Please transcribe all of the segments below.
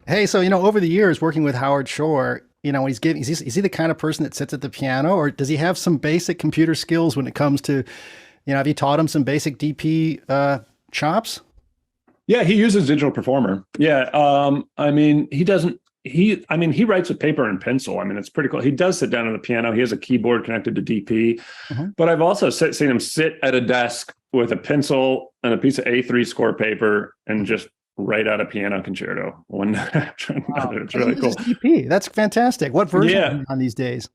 Hey, so over the years working with Howard Shore, is he the kind of person that sits at the piano, or does he have some basic computer skills when it comes to, have you taught him some basic DP chops? Yeah, he uses Digital Performer. Yeah, I mean, he doesn't. He writes with paper and pencil. I mean, it's pretty cool. He does sit down at the piano. He has a keyboard connected to DP, Mhm. but I've also seen him sit at a desk with a pencil and a piece of A3 score paper and just write out a piano concerto one after Wow. another. It's And he really uses cool. DP. That's fantastic. What version is Yeah, he on these days?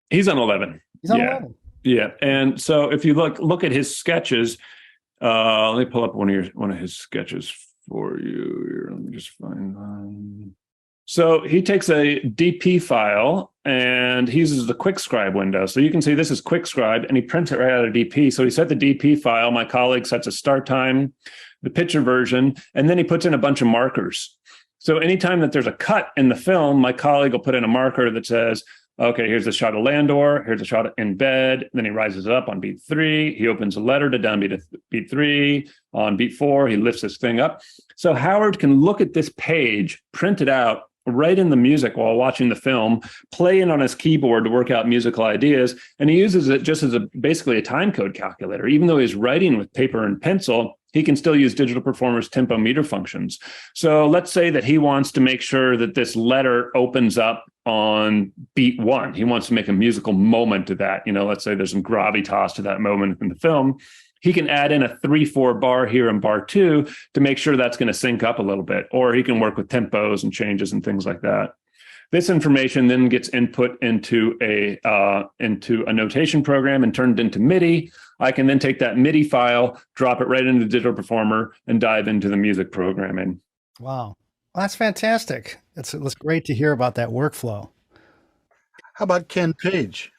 he's on 11. He's on Yeah, 11. yeah. And so if you look at his sketches, let me pull up one of his sketches for you here. Let me just find one. So he takes a DP file and he uses the quick scribe window. So you can see this is quick scribe and he prints it right out of DP. So he set the DP file. My colleague sets a start time, the picture version, and then he puts in a bunch of markers. So anytime that there's a cut in the film, my colleague will put in a marker that says, okay, here's a shot of Landor. Here's a shot in bed. Then he rises up on beat 3. He opens a letter to downbeat to beat 3. On beat 4, he lifts this thing up. So Howard can look at this page, print it out, write in the music while watching the film, play in on his keyboard to work out musical ideas. And he uses it just as basically a time code calculator. Even though he's writing with paper and pencil, he can still use Digital Performer's tempo meter functions. So let's say that he wants to make sure that this letter opens up on beat 1. He wants to make a musical moment to that. Let's say there's some gravitas to that moment in the film. He can add in a 3/4 bar here in bar 2 to make sure that's going to sync up a little bit, or he can work with tempos and changes and things like that. This information then gets input into a notation program and turned into MIDI. I can then take that MIDI file, drop it right into the Digital Performer, and dive into the music programming. Wow. Well, that's fantastic. It's great to hear about that workflow. How about Ken Page?